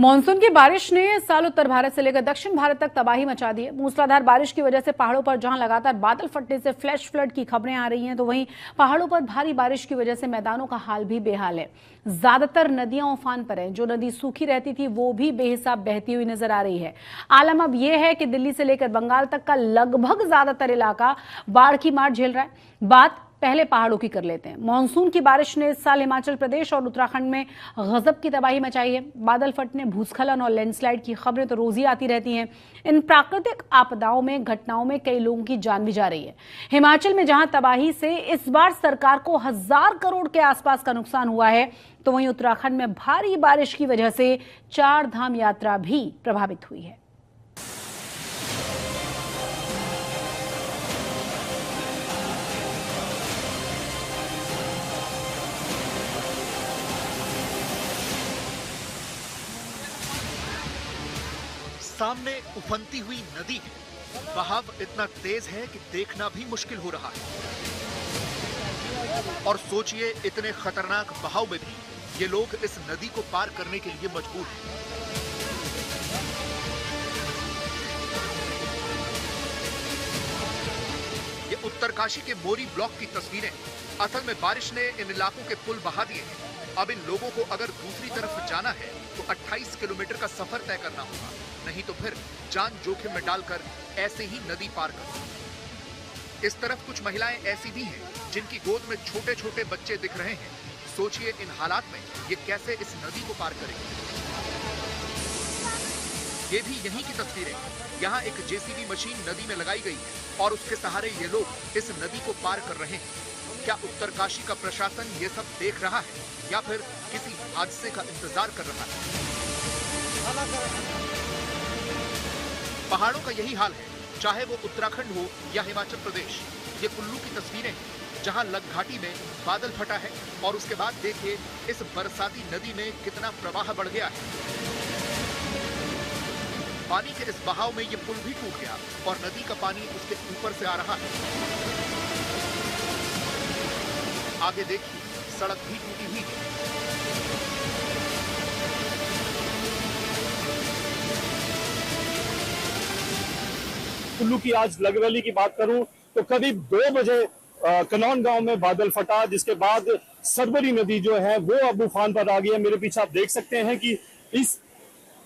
Monsoon की बारिश ने इस साल उत्तर भारत से लेकर दक्षिण भारत तक तबाही मचा दी है। मूसलाधार बारिश की वजह से पहाड़ों पर जहां लगातार बादल फटने से फ्लैश फ्लड की खबरें आ रही हैं, तो वहीं पहाड़ों पर भारी बारिश की वजह से मैदानों का हाल भी बेहाल है। ज्यादातर नदियां उफान पर हैं। जो नदी सूखी रहती थी वो भी बेहिसाब बहती हुई नजर आ रही है। आलम अब यह है कि दिल्ली से लेकर बंगाल तक का लगभग ज्यादातर इलाका बाढ़ की मार झेल रहा है। बात पहले पहाड़ों की कर लेते हैं। मानसून की बारिश ने इस साल हिमाचल प्रदेश और उत्तराखंड में गजब की तबाही मचाई है। बादल फटने, भूस्खलन और लैंडस्लाइड की खबरें तो रोज ही आती रहती हैं। इन प्राकृतिक आपदाओं में घटनाओं में कई लोगों की जान भी जा रही है। हिमाचल में जहां तबाही से इस बार सरकार को 1000 करोड़ के आसपास का नुकसान हुआ है, तो वहीं उत्तराखंड में भारी बारिश की वजह से 4 धाम यात्रा भी प्रभावित हुई है। सामने उफनती हुई नदी है। बहाव इतना तेज है कि देखना भी मुश्किल हो रहा है। और सोचिए, इतने खतरनाक बहाव में भी ये लोग इस नदी को पार करने के लिए मजबूर हैं। ये उत्तरकाशी के मोरी ब्लॉक की तस्वीरें। असल में बारिश ने इन इलाकों के पुल बहा दिए हैं। अब इन लोगों को अगर दूसरी तरफ जाना है तो 28 किलोमीटर का सफर तय करना होगा, नहीं तो फिर जान जोखिम में डालकर ऐसे ही नदी पार कर। इस तरफ कुछ महिलाएं ऐसी भी हैं जिनकी गोद में छोटे छोटे बच्चे दिख रहे हैं। सोचिए, इन हालात में ये कैसे इस नदी को पार करेंगे। ये भी यहीं की तस्वीरें। यहाँ एक जेसीबी मशीन नदी में लगाई गई है और उसके सहारे ये लोग इस नदी को पार कर रहे हैं। क्या उत्तरकाशी का प्रशासन ये सब देख रहा है या फिर किसी हादसे का इंतजार कर रहा है? पहाड़ों का यही हाल है, चाहे वो उत्तराखंड हो या हिमाचल प्रदेश। ये कुल्लू की तस्वीरें हैं, जहां लग घाटी में बादल फटा है और उसके बाद देखिए इस बरसाती नदी में कितना प्रवाह बढ़ गया है। पानी के इस बहाव में ये पुल भी टूट गया और नदी का पानी उसके ऊपर से आ रहा है। आगे देखिए, सड़क भी टूटी हुई है। कुल्लू की आज लग वैली की बात करूं तो करीब 2 बजे कनौन गांव में बादल फटा, जिसके बाद सरवरी नदी जो है वो अब उफान पर आ गई है। मेरे पीछे आप देख सकते हैं कि इस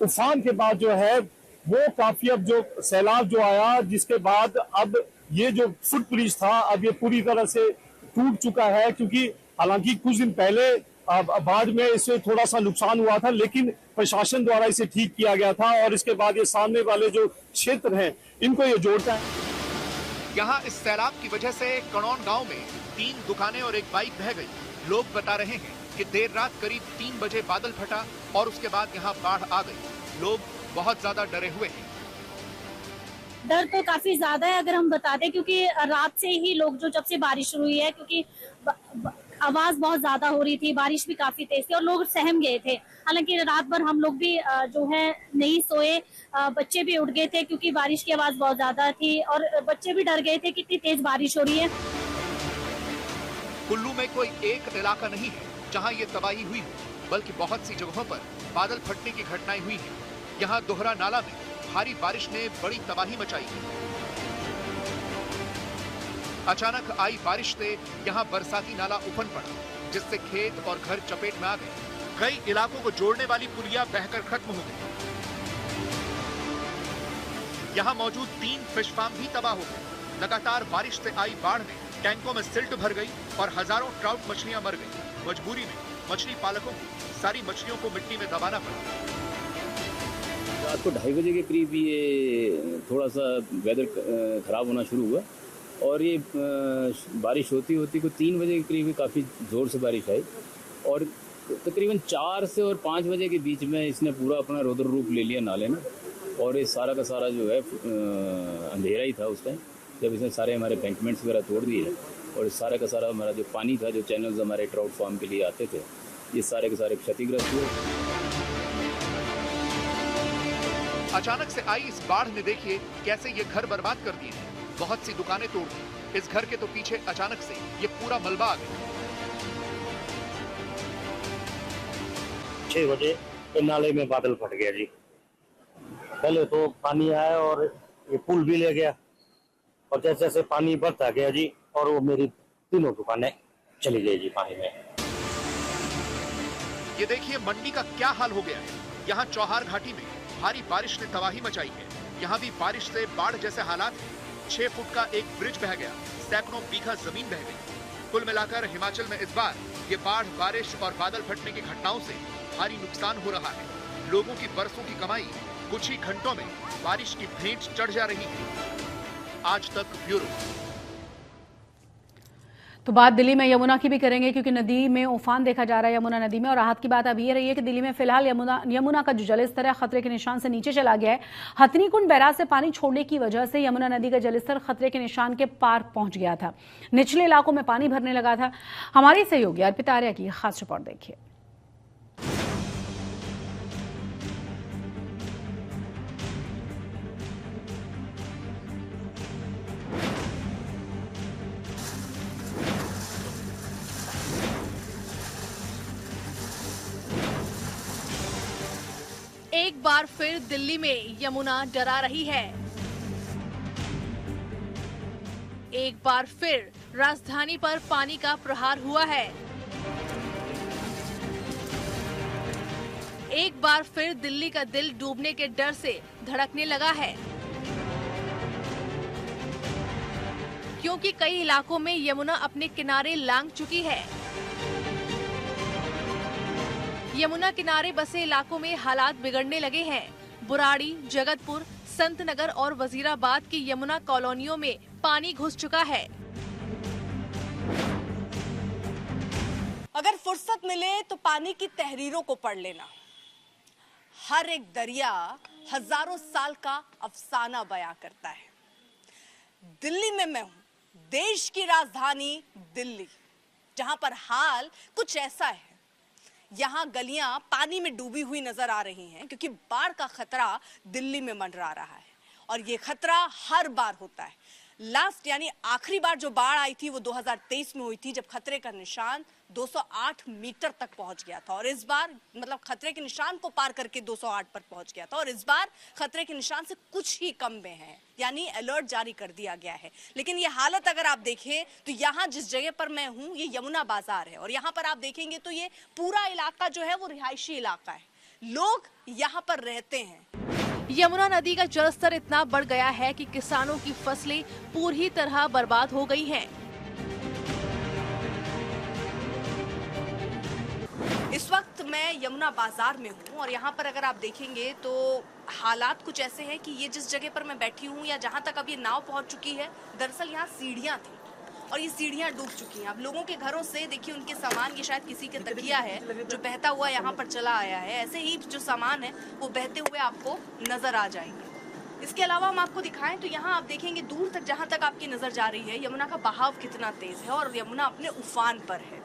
उफान के बाद जो है वो काफी अब जो सैलाब जो आया, जिसके बाद अब ये जो फुट ब्रिज था अब ये पूरी तरह से टूट चुका है। क्योंकि हालांकि कुछ दिन पहले बाद में इससे थोड़ा सा नुकसान हुआ था, लेकिन प्रशासन द्वारा इसे ठीक किया गया था और इसके बाद ये सामने वाले जो क्षेत्र हैं इनको ये जोड़ता है। यहाँ इस सैलाब की वजह से कनौन गांव में 3 दुकानें और एक बाइक बह गई। लोग बता रहे हैं कि देर रात करीब 3 बजे बादल फटा और उसके बाद यहाँ बाढ़ आ गई। लोग बहुत ज्यादा डरे हुए हैं। डर तो काफी ज्यादा है अगर हम बता दें, क्योंकि रात से ही लोग जो जब से बारिश शुरू हुई है, क्योंकि आवाज बहुत ज्यादा हो रही थी, बारिश भी काफी तेज थी और लोग सहम गए थे। हालांकि रात भर हम लोग भी जो है नहीं सोए, बच्चे भी उठ गए थे क्योंकि बारिश की आवाज बहुत ज्यादा थी और बच्चे भी डर गए थे कि इतनी तेज बारिश हो रही है। कुल्लू में कोई एक इलाका नहीं है जहां ये तबाही हुई हो, बल्कि बहुत सी जगहों पर बादल फटने की घटनाएं हुई हैं। यहाँ दोहरा नाला में भारी बारिश ने बड़ी तबाही मचाई है। अचानक आई बारिश से यहाँ बरसाती नाला उफन पड़ा, जिससे खेत और घर चपेट में आ गए। कई इलाकों को जोड़ने वाली पुलिया बहकर खत्म हो गई। यहाँ मौजूद 3 फिश फार्म भी तबाह हो गए। लगातार बारिश से आई बाढ़ में टैंकों में सिल्ट भर गई और हजारों ट्राउट मछलियां मर गई। मजबूरी में मछली पालकों को सारी मछलियों को मिट्टी में दबाना पड़ा। रात को 2:30 बजे के करीब ये थोड़ा सा वेदर खराब होना शुरू हुआ और ये बारिश होती होती को 3 बजे के करीब काफ़ी ज़ोर से बारिश आई और तकरीबन 4 से और 5 बजे के बीच में इसने पूरा अपना रौद्र रूप ले लिया नाले में। और ये सारा का सारा जो है अंधेरा ही था उस टाइम, जब इसने सारे हमारे बैंकमेंट्स वगैरह तोड़ दिए और सारा का सारा हमारा जो पानी था, जो चैनल्स हमारे ट्राउट फार्म के लिए आते थे, ये सारे के सारे क्षतिग्रस्त हुए। अचानक से आई इस बाढ़ ने देखिए कैसे ये घर बर्बाद कर दिए हैं। बहुत सी दुकानें तोड़ दी। इस घर के तो पीछे अचानक से ये पूरा मलबा आ गया। 6 बजे ये नाले में बादल फट गया जी। पहले तो पानी आया और ये पुल भी ले गया और जैसे जैसे पानी बढ़ता गया जी और वो मेरी तीनों दुकानें चली गई जी पानी में। ये देखिए मंडी का क्या हाल हो गया है। यहाँ चौहार घाटी में भारी बारिश ने तबाही मचाई है। यहाँ भी बारिश से बाढ़ जैसे हालात हैं। 6 फुट का एक ब्रिज बह गया, सैकड़ों बीघा जमीन बह गई। कुल मिलाकर हिमाचल में इस बार ये बाढ़, बारिश और बादल फटने की घटनाओं से भारी नुकसान हो रहा है। लोगों की बरसों की कमाई कुछ ही घंटों में बारिश की भेंट चढ़ जा रही है। आज तक ब्यूरो। तो बात दिल्ली में यमुना की भी करेंगे क्योंकि नदी में उफान देखा जा रहा है यमुना नदी में। और राहत की बात अब ये रही है कि दिल्ली में फिलहाल यमुना का जो जलस्तर है खतरे के निशान से नीचे चला गया है। हथनीकुंड बैराज से पानी छोड़ने की वजह से यमुना नदी का जलस्तर खतरे के निशान के पार पहुंच गया था। निचले इलाकों में पानी भरने लगा था। हमारी सहयोगी अर्पिता आर्या की खास रिपोर्ट देखिए। एक बार फिर दिल्ली में यमुना डरा रही है। एक बार फिर राजधानी पर पानी का प्रहार हुआ है। एक बार फिर दिल्ली का दिल डूबने के डर से धड़कने लगा है, क्योंकि कई इलाकों में यमुना अपने किनारे लांघ चुकी है। यमुना किनारे बसे इलाकों में हालात बिगड़ने लगे हैं। बुराड़ी, जगतपुर, संतनगर और वजीराबाद की यमुना कॉलोनियों में पानी घुस चुका है। अगर फुर्सत मिले तो पानी की तहरीरों को पढ़ लेना। हर एक दरिया हजारों साल का अफसाना बयां करता है। दिल्ली में मैं हूं, देश की राजधानी दिल्ली, जहां पर हाल कुछ ऐसा है। यहाँ गलियां पानी में डूबी हुई नजर आ रही हैं क्योंकि बाढ़ का खतरा दिल्ली में मंडरा रहा है और ये खतरा हर बार होता है। लास्ट यानी आखिरी बार जो बाढ़ आई थी वो 2023 में हुई थी, जब खतरे का निशान 208 मीटर तक पहुंच गया था। और इस बार मतलब खतरे के निशान को पार करके 208 पर पहुंच गया था और इस बार खतरे के निशान से कुछ ही कम में है, यानी अलर्ट जारी कर दिया गया है। लेकिन ये हालत अगर आप देखें तो यहाँ जिस जगह पर मैं हूँ ये यमुना बाजार है और यहाँ पर आप देखेंगे तो ये पूरा इलाका जो है वो रिहायशी इलाका है, लोग यहाँ पर रहते हैं। यमुना नदी का जलस्तर इतना बढ़ गया है कि किसानों की फसलें पूरी तरह बर्बाद हो गई हैं। इस वक्त मैं यमुना बाजार में हूँ और यहाँ पर अगर आप देखेंगे तो हालात कुछ ऐसे हैं कि ये जिस जगह पर मैं बैठी हूँ या जहाँ तक अब ये नाव पहुँच चुकी है, दरअसल यहाँ सीढ़ियाँ थी और ये सीढ़ियाँ डूब चुकी हैं। अब लोगों के घरों से देखिए उनके सामान, ये शायद किसी के तकिया है जो बहता हुआ यहाँ पर चला आया है, ऐसे ही जो सामान है वो बहते हुए आपको नजर आ जाएंगे। इसके अलावा हम आपको दिखाएं तो यहाँ आप देखेंगे दूर तक, जहाँ तक आपकी नजर जा रही है, यमुना का बहाव कितना तेज है और यमुना अपने उफान पर है।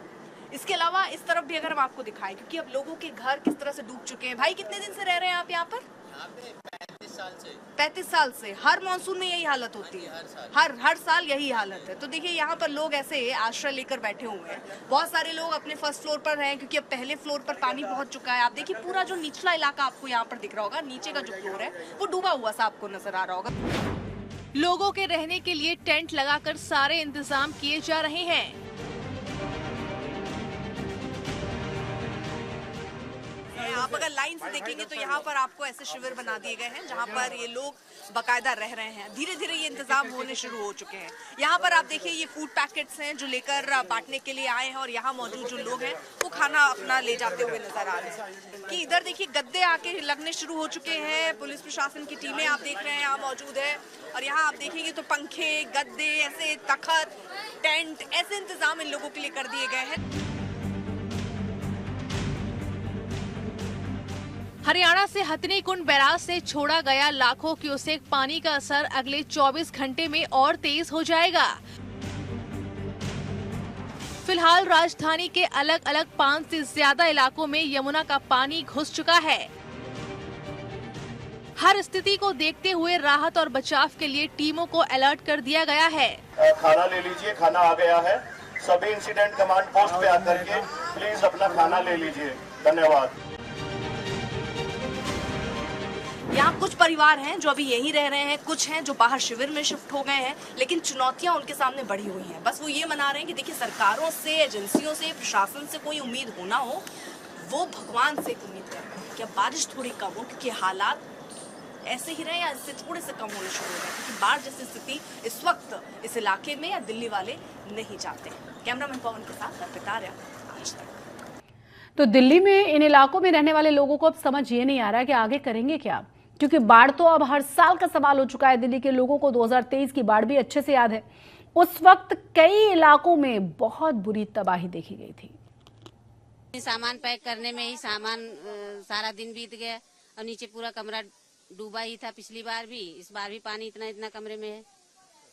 इसके अलावा इस तरफ भी अगर हम आपको दिखाएं, क्योंकि अब लोगों के घर किस तरह से डूब चुके हैं। भाई कितने दिन से रह रहे हैं आप यहाँ पर? 35 साल से। हर मॉनसून में यही हालत होती है? हर साल यही हालत है। तो देखिए यहाँ पर लोग ऐसे आश्रय लेकर बैठे हुए हैं। बहुत सारे लोग अपने फर्स्ट फ्लोर पर हैं क्योंकि अब पहले फ्लोर पर पानी पहुंच चुका है। आप देखिए पूरा जो निचला इलाका आपको यहाँ पर दिख रहा होगा, नीचे का जो फ्लोर है वो डूबा हुआ सा आपको नजर आ रहा होगा। लोगों के रहने के लिए टेंट लगाकर सारे इंतजाम किए जा रहे हैं। आप अगर लाइन से देखेंगे तो यहाँ पर आपको ऐसे शिविर बना दिए गए हैं जहाँ पर ये लोग बकायदा रह रहे हैं। धीरे धीरे ये इंतजाम होने शुरू हो चुके हैं। यहाँ पर आप देखिए ये फूड पैकेट्स हैं जो लेकर बांटने के लिए आए हैं और यहाँ मौजूद जो लोग हैं वो खाना अपना ले जाते हुए नजर आ रहे हैं। कि इधर देखिए गद्दे आके लगने शुरू हो चुके हैं। पुलिस प्रशासन की टीमें आप देख रहे हैं यहाँ मौजूद है और यहाँ आप देखेंगे तो पंखे, गद्दे, ऐसे तखत, टेंट, ऐसे इंतजाम इन लोगों के लिए कर दिए गए हैं। हरियाणा से हथनीकुंड बैराज से छोड़ा गया लाखों क्यूसेक पानी का असर अगले 24 घंटे में और तेज हो जाएगा। फिलहाल राजधानी के अलग अलग 5 से ज्यादा इलाकों में यमुना का पानी घुस चुका है। हर स्थिति को देखते हुए राहत और बचाव के लिए टीमों को अलर्ट कर दिया गया है। खाना ले लीजिए, खाना आ गया है। सभी इंसिडेंट कमांड पोस्ट पे आकर के प्लीज अपना खाना ले लीजिए। धन्यवाद। हाँ, कुछ परिवार हैं जो अभी यहीं रह रहे हैं, कुछ हैं जो बाहर शिविर में शिफ्ट हो गए हैं, लेकिन चुनौतियां उनके सामने बढ़ी हुई हैं। बस वो ये मना रहे हैं कि देखिए, सरकारों से, एजेंसियों से, प्रशासन से कोई उम्मीद हो ना हो, वो भगवान से उम्मीद कर रहे हैं कि अब बारिश थोड़ी कम हो, क्योंकि हालात ऐसे ही रहे या इससे थोड़े से कम होने शुरू हो गए, क्योंकि बाढ़ जैसी स्थिति इस वक्त इस इलाके में या दिल्ली वाले नहीं चाहते। कैमरामैन पवन के साथ अर्पिता आर्या, आज तक। तो दिल्ली में इन इलाकों में रहने वाले लोगों को अब समझ ये नहीं आ रहा है कि आगे करेंगे क्या, क्योंकि बाढ़ तो अब हर साल का सवाल हो चुका है। दिल्ली के लोगों को 2023 की बाढ़ भी अच्छे से याद है। उस वक्त कई इलाकों में बहुत बुरी तबाही देखी गई थी। सामान पैक करने में ही सारा दिन बीत गया और नीचे पूरा कमरा डूबा ही था। पिछली बार भी, इस बार भी पानी इतना कमरे में है।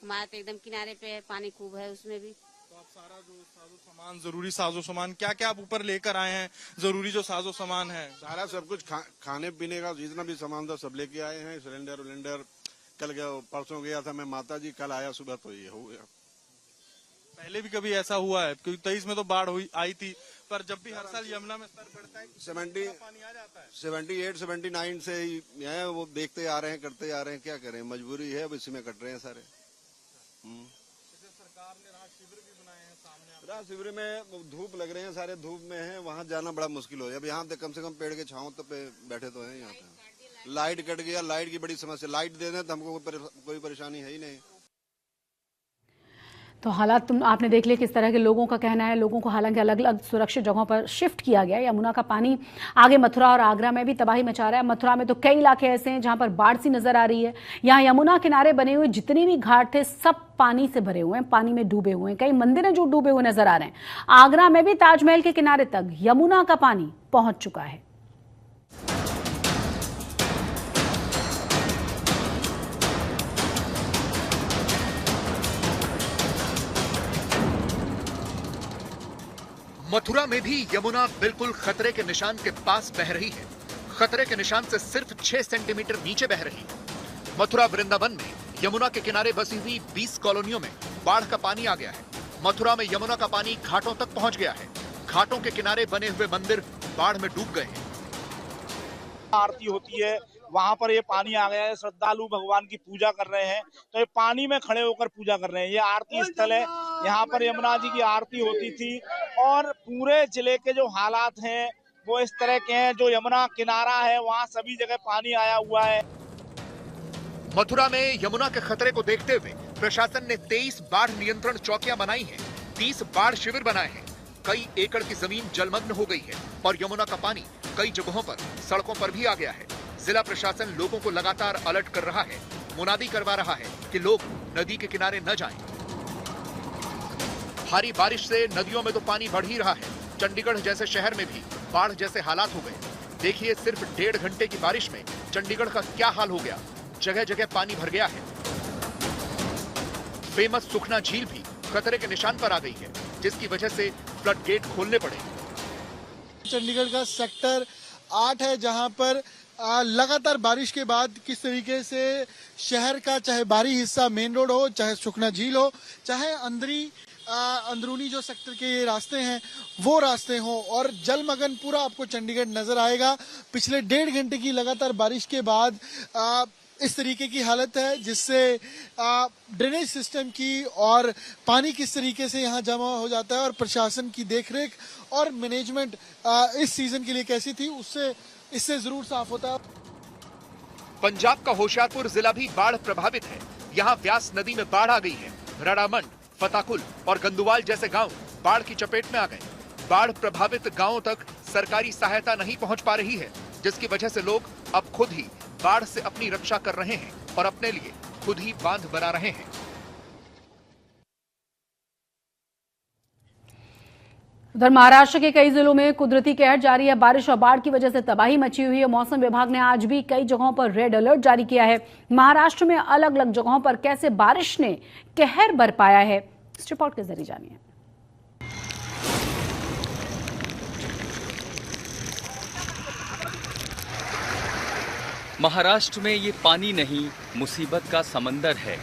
हमारा तो एकदम किनारे पे है, पानी खूब है उसमें भी। तो आप सारा जो साजो सामान, जरूरी साजो सामान क्या क्या आप ऊपर लेकर आए हैं? जरूरी जो साजो सामान है, सारा सब कुछ खाने पीने का जितना भी सामान था सब लेके आए हैं। सिलेंडर कल गया, परसों गया था मैं माता जी, कल आया सुबह तो ये हो गया। पहले भी कभी ऐसा हुआ है? क्योंकि 23 में तो बाढ़ आई थी, पर जब भी हर साल यमुना में स्तर बढ़ता है 78, 79 से ही है, वो देखते आ रहे हैं, करते आ रहे हैं, क्या करें, मजबूरी है, अब इसी में कट रहे हैं सारे। सरकार ने राहत शिविर भी बनाए हैं सामने। राहत शिविर में धूप लग रहे हैं, सारे धूप में हैं, वहाँ जाना बड़ा मुश्किल हो गया। अब यहाँ कम से कम पेड़ के छांव तो पे बैठे तो हैं। यहाँ पे लाइट कट गया, लाइट की बड़ी समस्या। लाइट दे दें तो हमको कोई परेशानी है ही नहीं। तो हालात आपने देख लिया किस तरह के लोगों का कहना है। लोगों को हालांकि अलग अलग सुरक्षित जगहों पर शिफ्ट किया गया। यमुना का पानी आगे मथुरा और आगरा में भी तबाही मचा रहा है। मथुरा में तो कई इलाके ऐसे हैं जहां पर बाढ़ सी नजर आ रही है। यहाँ यमुना किनारे बने हुए जितने भी घाट थे सब पानी से भरे हुए हैं, पानी में डूबे हुए हैं। कई मंदिर हैं जो डूबे हुए नजर आ रहे हैं। आगरा में भी ताजमहल के किनारे तक यमुना का पानी पहुंच चुका है। मथुरा में भी यमुना बिल्कुल खतरे के निशान के पास बह रही है। खतरे के निशान से सिर्फ 6 सेंटीमीटर नीचे बह रही है। मथुरा वृंदावन में यमुना के किनारे बसी हुई 20 कॉलोनियों में बाढ़ का पानी आ गया है। मथुरा में यमुना का पानी घाटों तक पहुंच गया है। घाटों के किनारे बने हुए मंदिर बाढ़ में डूब गए हैं। आरती होती है, वहाँ पर ये पानी आ गया है। श्रद्धालु भगवान की पूजा कर रहे हैं, तो ये पानी में खड़े होकर पूजा कर रहे हैं। ये आरती स्थल है, यहाँ पर यमुना जी की आरती होती थी। और पूरे जिले के जो हालात हैं वो इस तरह के हैं। जो यमुना किनारा है वहाँ सभी जगह पानी आया हुआ है। मथुरा में यमुना के खतरे को देखते हुए प्रशासन ने 23 बाढ़ नियंत्रण चौकियां बनाई हैं, 30 बाढ़ शिविर बनाए हैं। कई एकड़ की जमीन जलमग्न हो गई है और यमुना का पानी कई जगहों पर सड़कों पर भी आ गया है। जिला प्रशासन लोगों को लगातार अलर्ट कर रहा है, मुनादी करवा रहा है कि लोग नदी के किनारे न जाएं। भारी बारिश से नदियों में तो पानी बढ़ ही रहा है। चंडीगढ़ जैसे शहर में भी बाढ़ जैसे हालात हो गए। देखिए, सिर्फ 1.5 घंटे की बारिश में चंडीगढ़ का क्या हाल हो गया। जगह जगह पानी भर गया है। फेमस सुखना झील भी खतरे के निशान पर आ गई है, जिसकी वजह से फ्लड गेट खोलने पड़े। चंडीगढ़ का सेक्टर 8 है, जहां पर लगातार बारिश के बाद किस तरीके से शहर का चाहे बाहरी हिस्सा मेन रोड हो, चाहे सुखना झील हो, चाहे अंदरूनी जो सेक्टर के ये रास्ते हैं वो रास्ते हों, और जलमग्न पूरा आपको चंडीगढ़ नजर आएगा। पिछले 1.5 घंटे की लगातार बारिश के बाद इस तरीके की हालत है, जिससे ड्रेनेज सिस्टम की और पानी किस तरीके से यहाँ जमा हो जाता है और प्रशासन की देखरेख और मैनेजमेंट इस सीजन के लिए कैसी थी इससे जरूर साफ होता है। पंजाब का होशियारपुर जिला भी बाढ़ प्रभावित है। यहाँ व्यास नदी में बाढ़ आ गई है। रड़ामंड, फताकुल और गंदुवाल जैसे गांव बाढ़ की चपेट में आ गए। बाढ़ प्रभावित गांवों तक सरकारी सहायता नहीं पहुंच पा रही है, जिसकी वजह से लोग अब खुद ही बाढ़ से अपनी रक्षा कर रहे हैं और अपने लिए खुद ही बांध बना रहे हैं। उधर महाराष्ट्र के कई जिलों में कुदरती कहर जारी है। बारिश और बाढ़ की वजह से तबाही मची हुई है। मौसम विभाग ने आज भी कई जगहों पर रेड अलर्ट जारी किया है। महाराष्ट्र में अलग अलग जगहों पर कैसे बारिश ने कहर बरपाया है, इस रिपोर्ट के जरिए जानिए। महाराष्ट्र में ये पानी नहीं, मुसीबत का समंदर है।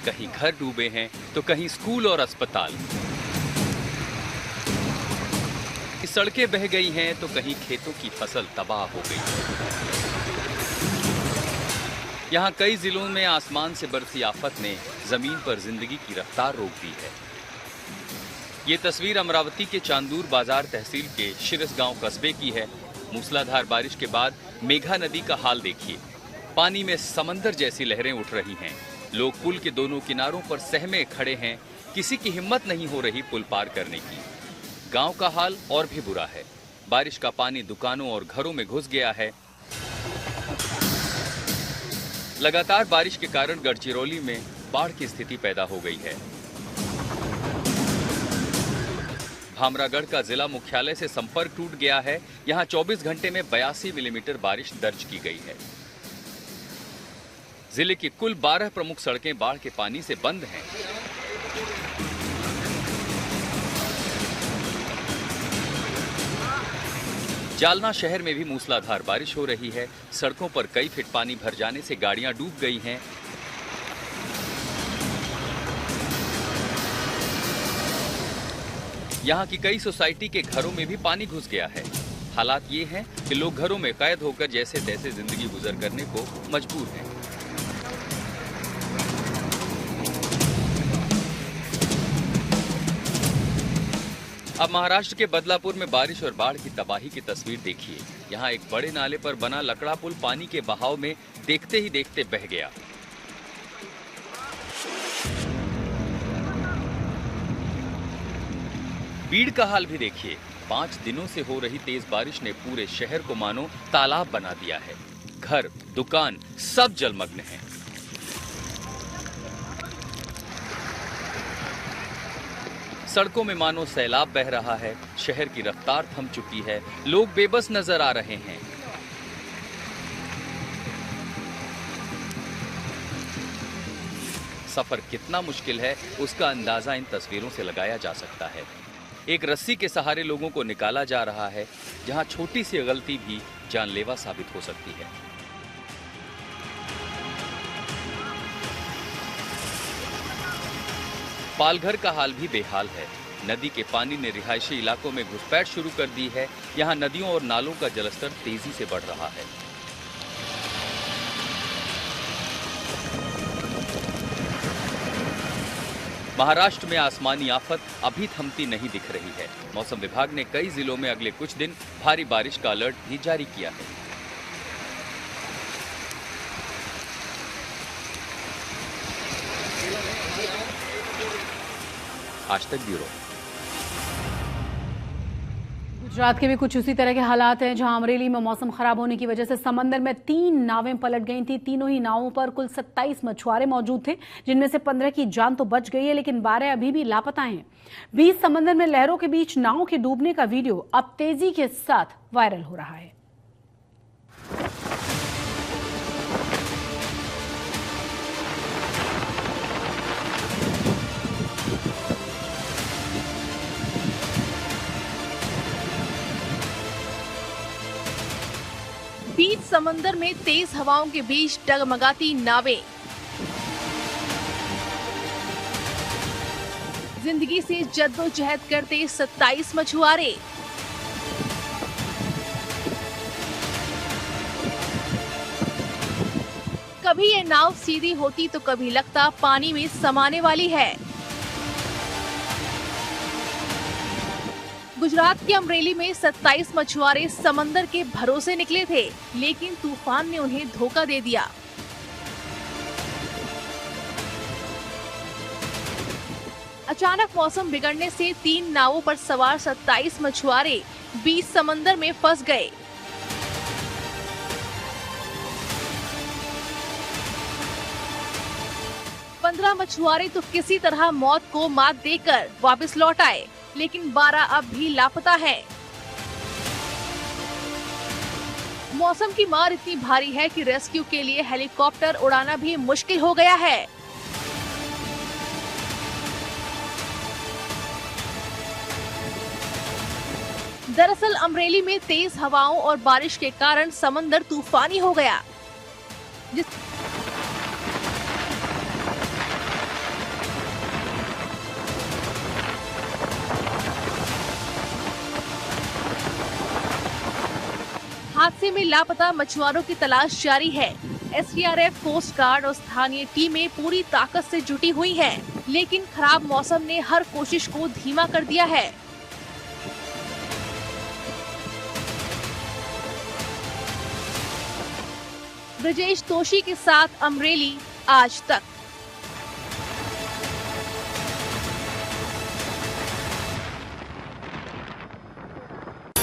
कहीं घर डूबे हैं तो कहीं स्कूल और अस्पताल। इस सड़कें बह गई हैं तो कहीं खेतों की फसल तबाह हो गई। यहाँ कई जिलों में आसमान से बरसी आफत ने जमीन पर जिंदगी की रफ्तार रोक दी है। ये तस्वीर अमरावती के चांदूर बाजार तहसील के शिरस गांव कस्बे की है। मूसलाधार बारिश के बाद मेघा नदी का हाल देखिए। पानी में समंदर जैसी लहरें उठ रही हैं। लोग पुल के दोनों किनारों पर सहमे खड़े हैं। किसी की हिम्मत नहीं हो रही पुल पार करने की। गांव का हाल और भी बुरा है। बारिश का पानी दुकानों और घरों में घुस गया है। लगातार बारिश के कारण गढ़चिरौली में बाढ़ की स्थिति पैदा हो गई है। भामरागढ़ का जिला मुख्यालय से संपर्क टूट गया है। यहां 24 घंटे में 82 मिलीमीटर बारिश दर्ज की गई है। जिले की कुल 12 प्रमुख सड़कें बाढ़ के पानी से बंद हैं। जालना शहर में भी मूसलाधार बारिश हो रही है। सड़कों पर कई फीट पानी भर जाने से गाड़ियां डूब गई हैं। यहां की कई सोसाइटी के घरों में भी पानी घुस गया है। हालात ये हैं कि लोग घरों में कैद होकर जैसे तैसे जिंदगी गुजर करने को मजबूर हैं। अब महाराष्ट्र के बदलापुर में बारिश और बाढ़ की तबाही की तस्वीर देखिए। यहाँ एक बड़े नाले पर बना लकड़ा पुल पानी के बहाव में देखते ही देखते बह गया। बीड़ का हाल भी देखिए। 5 दिनों से हो रही तेज बारिश ने पूरे शहर को मानो तालाब बना दिया है। घर, दुकान सब जलमग्न हैं। सड़कों में मानो सैलाब बह रहा है। शहर की रफ्तार थम चुकी है। लोग बेबस नजर आ रहे हैं। सफर कितना मुश्किल है उसका अंदाजा इन तस्वीरों से लगाया जा सकता है। एक रस्सी के सहारे लोगों को निकाला जा रहा है, जहां छोटी सी गलती भी जानलेवा साबित हो सकती है। पालघर का हाल भी बेहाल है। नदी के पानी ने रिहायशी इलाकों में घुसपैठ शुरू कर दी है। यहाँ नदियों और नालों का जलस्तर तेजी से बढ़ रहा है। महाराष्ट्र में आसमानी आफत अभी थमती नहीं दिख रही है। मौसम विभाग ने कई जिलों में अगले कुछ दिन भारी बारिश का अलर्ट भी जारी किया है। आज तक ब्यूरो। गुजरात के भी कुछ उसी तरह के हालात हैं, जहां अमरेली में मौसम खराब होने की वजह से समंदर में 3 नावें पलट गई थी। तीनों ही नावों पर कुल 27 मछुआरे मौजूद थे, जिनमें से 15 की जान तो बच गई है, लेकिन 12 अभी भी लापता हैं। बीच समंदर में लहरों के बीच नाव के डूबने का वीडियो अब तेजी के साथ वायरल हो रहा है। बीच समंदर में तेज हवाओं के बीच डगमगाती नावें। जिंदगी से जद्दोजहद करते 27 मछुआरे। कभी ये नाव सीधी होती तो कभी लगता पानी में समाने वाली है। गुजरात के अमरेली में 27 मछुआरे समंदर के भरोसे निकले थे, लेकिन तूफान ने उन्हें धोखा दे दिया। अचानक मौसम बिगड़ने से 3 नावों पर सवार 27 मछुआरे बीच समंदर में फंस गए। पंद्रह मछुआरे तो किसी तरह मौत को मात देकर वापस लौट आए, लेकिन 12 अब भी लापता है। मौसम की मार इतनी भारी है कि रेस्क्यू के लिए हेलीकॉप्टर उड़ाना भी मुश्किल हो गया है। दरअसल अमरेली में तेज हवाओं और बारिश के कारण समंदर तूफानी हो गया, हादसे में लापता मछुआरों की तलाश जारी है। एसडीआरएफ, कोस्ट गार्ड और स्थानीय टीमें पूरी ताकत से जुटी हुई हैं, लेकिन खराब मौसम ने हर कोशिश को धीमा कर दिया है। ब्रजेश तोशी के साथ अमरेली, आज तक।